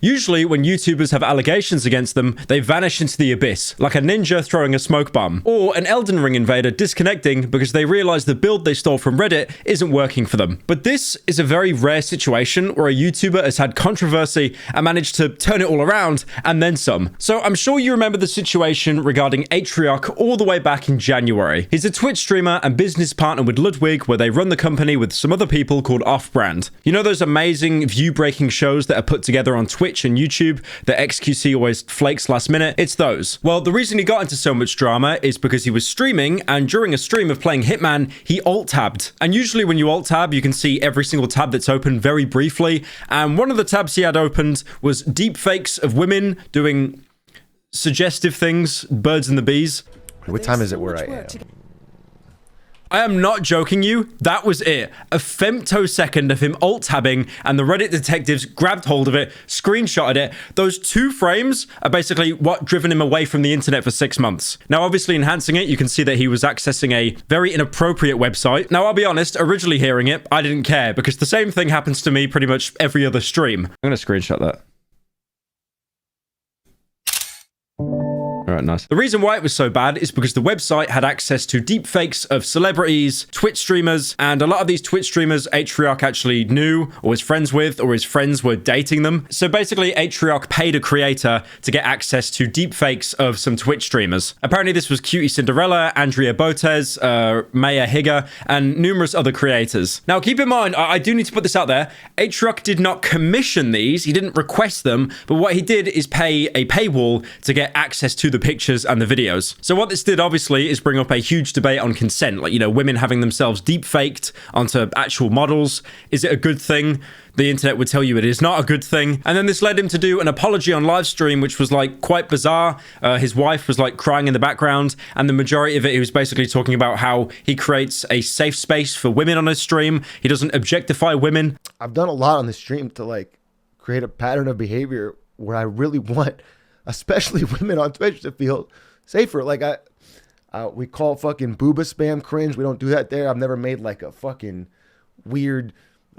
Usually, when YouTubers have allegations against them, they vanish into the abyss, like a ninja throwing a smoke bomb, or an Elden Ring invader disconnecting because they realize the build they stole from Reddit isn't working for them. But this is a very rare situation where a YouTuber has had controversy and managed to turn it all around and then some. So I'm sure you remember the situation regarding Atrioc all the way back in January. He's a Twitch streamer and business partner with Ludwig, where they run the company with some other people called Off-Brand. You know those amazing view-breaking shows that are put together on Twitch and YouTube that XQC always flakes last minute? It's those. Well, the reason he got into so much drama is because he was streaming, and during a stream of playing Hitman, he alt-tabbed. And usually when you alt-tab, you can see every single tab that's open very briefly, and one of the tabs he had opened was deepfakes of women doing suggestive things, birds and the bees. What time is it where I am? I am not joking you, that was it. A femtosecond of him alt-tabbing, and the Reddit detectives grabbed hold of it, screenshotted it. Those 2 frames are basically what driven him away from the internet for 6 months. Now, obviously enhancing it, you can see that he was accessing a very inappropriate website. Now, I'll be honest, originally hearing it, I didn't care, because the same thing happens to me pretty much every other stream. I'm gonna screenshot that. All right, nice. The reason why it was so bad is because the website had access to deepfakes of celebrities, Twitch streamers, and a lot of these Twitch streamers Atrioc actually knew or was friends with, or his friends were dating them. So basically, Atrioc paid a creator to get access to deepfakes of some Twitch streamers. Apparently, this was Cutie Cinderella, Andrea Botes, Maya Higa, and numerous other creators. Now, keep in mind, I do need to put this out there. Atrioc did not commission these. He didn't request them, but what he did is pay a paywall to get access to the pictures and the videos. So what this did obviously is bring up a huge debate on consent, like, you know, women having themselves deep faked onto actual models. Is it a good thing? The internet would tell you it is not a good thing. And then this led him to do an apology on live stream, which was like quite bizarre. His wife was like crying in the background, and the majority of it, he was basically talking about how he creates a safe space for women on his stream. He doesn't objectify women. I've done a lot on the stream to like create a pattern of behavior where I really want, especially women on Twitch, to feel safer. Like we call fucking booba spam cringe. We don't do that there. I've never made like a fucking weird,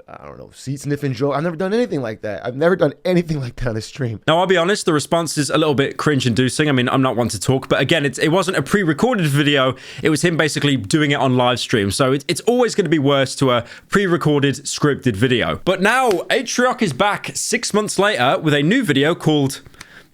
I don't know, seat sniffing joke. I've never done anything like that. I've never done anything like that on the stream. Now, I'll be honest, the response is a little bit cringe-inducing. I mean, I'm not one to talk, but again, it wasn't a pre-recorded video. It was him basically doing it on live stream. So it's always going to be worse to a pre-recorded, scripted video. But now, Atrioc is back 6 months later with a new video called,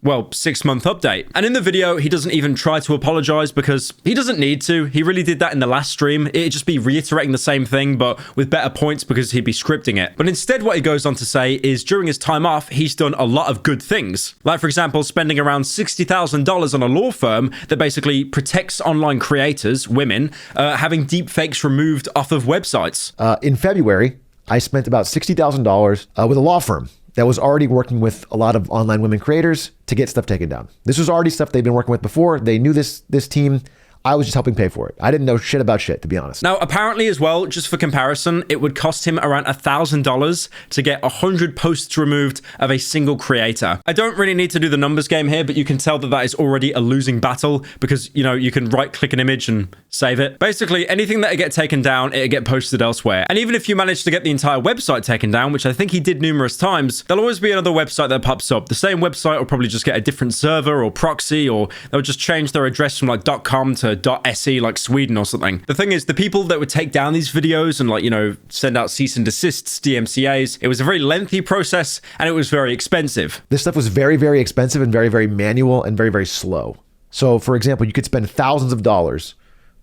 well, 6-month update. And in the video, he doesn't even try to apologize because he doesn't need to. He really did that in the last stream. It'd just be reiterating the same thing, but with better points because he'd be scripting it. But instead, what he goes on to say is during his time off, he's done a lot of good things. Like, for example, spending around $60,000 on a law firm that basically protects online creators, women, having deep fakes removed off of websites. In February, I spent about $60,000 with a law firm that was already working with a lot of online women creators to get stuff taken down. This was already stuff they've been working with before. They knew this team. I was just helping pay for it. I didn't know shit about shit, to be honest. Now, apparently as well, just for comparison, it would cost him around $1,000 to get 100 posts removed of a single creator. I don't really need to do the numbers game here, but you can tell that that is already a losing battle because, you know, you can right-click an image and save it. Basically, anything that get taken down, it'll get posted elsewhere. And even if you manage to get the entire website taken down, which I think he did numerous times, there'll always be another website that pops up. The same website will probably just get a different server or proxy, or they'll just change their address from like .com to .se, like Sweden or something. The thing is, the people that would take down these videos and, like, you know, send out cease and desists, DMCAs, it was a very lengthy process and it was very expensive. This stuff was very, very expensive and very, very manual and very, very slow. So, for example, you could spend thousands of dollars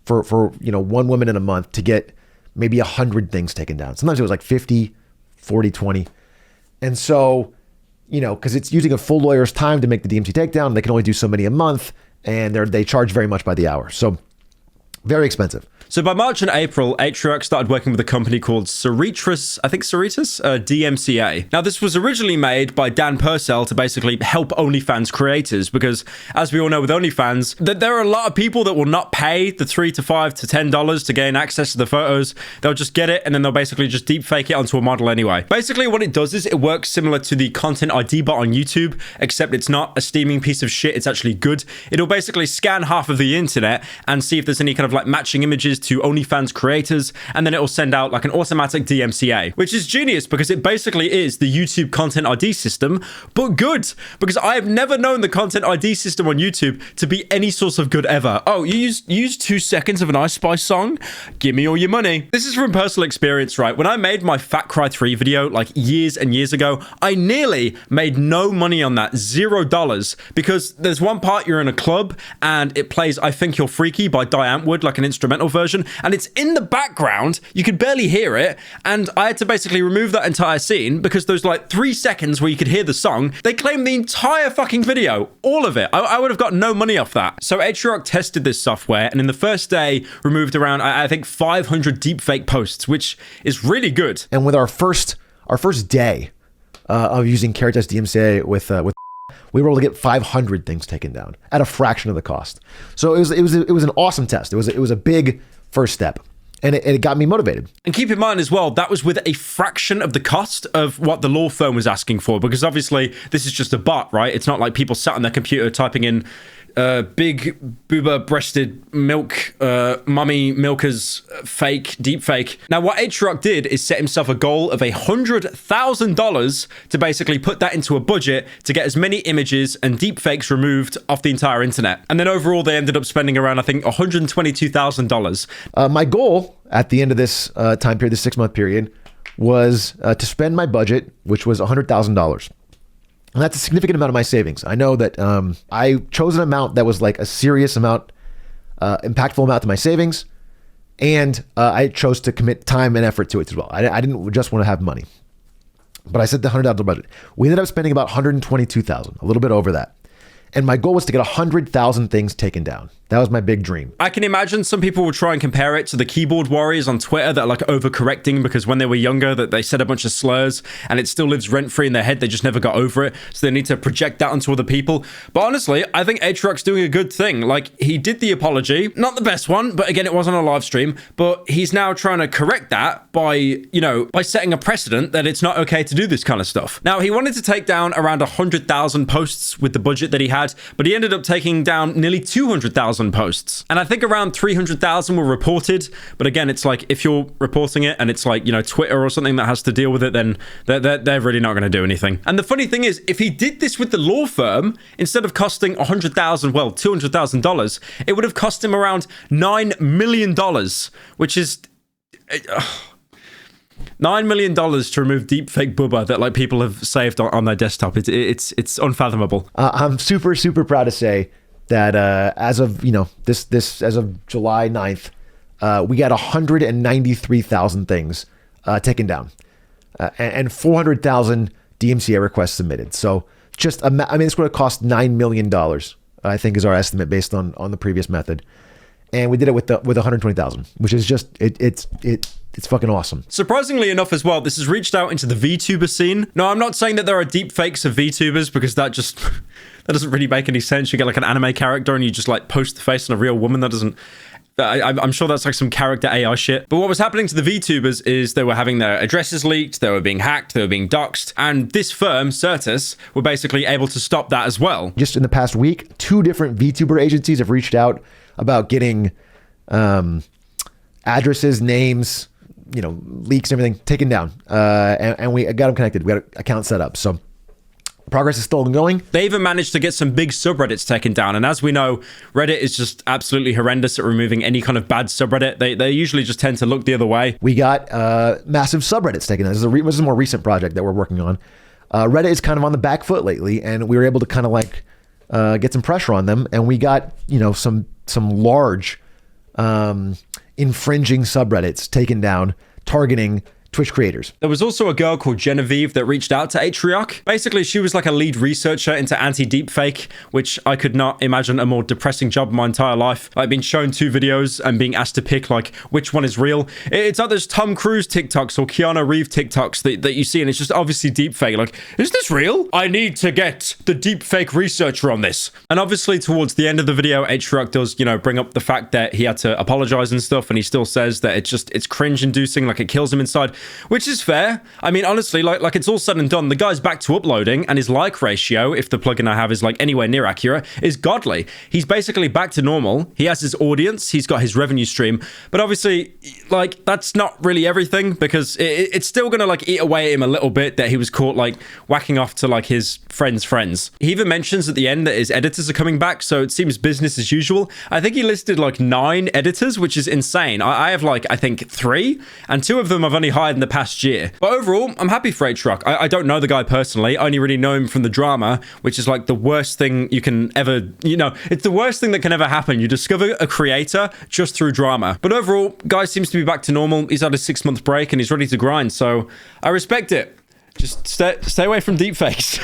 for you know, one woman in a month to get maybe 100 things taken down. Sometimes it was like 50, 40, 20. And so, you know, because it's using a full lawyer's time to make the DMC takedown, they can only do so many a month, and they charge very much by the hour. So very expensive. So by March and April, Atrioc started working with a company called Cerritus, DMCA. Now, this was originally made by Dan Purcell to basically help OnlyFans creators because, as we all know with OnlyFans, that there are a lot of people that will not pay the $3 to $5 to $10 to gain access to the photos. They'll just get it and then they'll basically just deep fake it onto a model anyway. Basically, what it does is it works similar to the Content ID bot on YouTube, except it's not a steaming piece of shit. It's actually good. It'll basically scan half of the internet and see if there's any kind of like matching images to OnlyFans creators, and then it will send out like an automatic DMCA, which is genius because it basically is the YouTube content ID system, but good, because I have never known the content ID system on YouTube to be any source of good ever. Oh, you use 2 seconds of an Ice Spice song? Give me all your money. This is from personal experience, right? When I made my Fat Cry 3 video like years and years ago, I nearly made no money on that, $0, because there's one part you're in a club and it plays I Think You're Freaky by Die Antwoord, like an instrumental version, and it's in the background, you could barely hear it, and I had to basically remove that entire scene because those like 3 seconds where you could hear the song, they claimed the entire fucking video, all of it. I would have got no money off that. So Atriarch tested this software, and in the first day removed around, I think 500 deepfake posts, which is really good. And with our first day of using Caritas DMCA with we were able to get 500 things taken down at a fraction of the cost. So it was an awesome test. It was a big first step. And it got me motivated. And keep in mind as well, that was with a fraction of the cost of what the law firm was asking for, because obviously this is just a bot, right? It's not like people sat on their computer typing in big boober-breasted milk, mummy milkers, fake, deep fake. Now, what Atriarch did is set himself a goal of $100,000 to basically put that into a budget to get as many images and deep fakes removed off the entire internet. And then overall, they ended up spending around, I think, $122,000. My goal at the end of this time period, this 6-month period, was to spend my budget, which was $100,000. And that's a significant amount of my savings. I know that I chose an amount that was like a serious amount, impactful amount to my savings. And I chose to commit time and effort to it as well. I didn't just want to have money, but I set the $100,000 budget. We ended up spending about $122,000, a little bit over that. And my goal was to get 100,000 things taken down. That was my big dream. I can imagine some people will try and compare it to the keyboard warriors on Twitter that are like overcorrecting because when they were younger that they said a bunch of slurs and it still lives rent-free in their head. They just never got over it. So they need to project that onto other people. But honestly, I think Atriarch's doing a good thing. Like, he did the apology, not the best one, but again, it wasn't a live stream, but he's now trying to correct that by setting a precedent that it's not okay to do this kind of stuff. Now, he wanted to take down around 100,000 posts with the budget that he had, but he ended up taking down nearly 200,000 posts. And I think around 300,000 were reported. But again, it's like if you're reporting it and it's like, Twitter or something that has to deal with it, then they're really not going to do anything. And the funny thing is, if he did this with the law firm, instead of costing $200,000, it would have cost him around $9 million, which is... $9 million to remove deepfake booba that like people have saved on their desktop. It's unfathomable. I'm super proud to say that as of as of July 9th, we got 193,000 things taken down and 400,000 DMCA requests submitted. So this would have cost $9 million, I think, is our estimate based on the previous method. And we did it with 120,000, which is just it's fucking awesome. Surprisingly enough as well, this has reached out into the VTuber scene. No, I'm not saying that there are deep fakes of VTubers because that doesn't really make any sense. You get like an anime character and you just like post the face on a real woman. That doesn't... I'm sure that's like some character AI shit. But what was happening to the VTubers is they were having their addresses leaked, they were being hacked, they were being doxxed, and this firm, Certus, were basically able to stop that as well. Just in the past week, 2 different VTuber agencies have reached out about getting addresses, names, leaks and everything taken down. And we got them connected. We got an account set up. So progress is still ongoing. They even managed to get some big subreddits taken down. And as we know, Reddit is just absolutely horrendous at removing any kind of bad subreddit. They usually just tend to look the other way. We got massive subreddits taken down. This is a more recent project that we're working on. Reddit is kind of on the back foot lately, and we were able to kind of like get some pressure on them. And we got, some large infringing subreddits taken down, targeting Twitch creators. There was also a girl called Genevieve that reached out to Atriarch. Basically, she was like a lead researcher into anti-deepfake, which I could not imagine a more depressing job in my entire life. I've been shown 2 videos and being asked to pick like which one is real. It's like there's Tom Cruise TikToks or Keanu Reeves TikToks that you see, and it's just obviously deepfake. Like, is this real? I need to get the deepfake researcher on this. And obviously towards the end of the video, Atriarch does, bring up the fact that he had to apologize and stuff, and he still says that it's cringe-inducing, like it kills him inside. which is fair. I mean, honestly, like it's all said and done. The guy's back to uploading, and his like ratio, if the plugin I have is like anywhere near accurate, is godly. He's basically back to normal. He has his audience. He's got his revenue stream. But obviously, like, that's not really everything, because it's still gonna like eat away at him a little bit that he was caught like whacking off to like his friends. He even mentions at the end that his editors are coming back, so it seems business as usual. I think he listed like 9 editors, which is insane. I have like, I think 3, and 2 of them I've only hired in the past year. But overall, I'm happy for H-Rock. I don't know the guy personally. I only really know him from the drama, which is like the worst thing you can ever, it's the worst thing that can ever happen. You discover a creator just through drama. But overall, guy seems to be back to normal. He's had a 6-month break and he's ready to grind, so I respect it. Just stay away from deepfakes.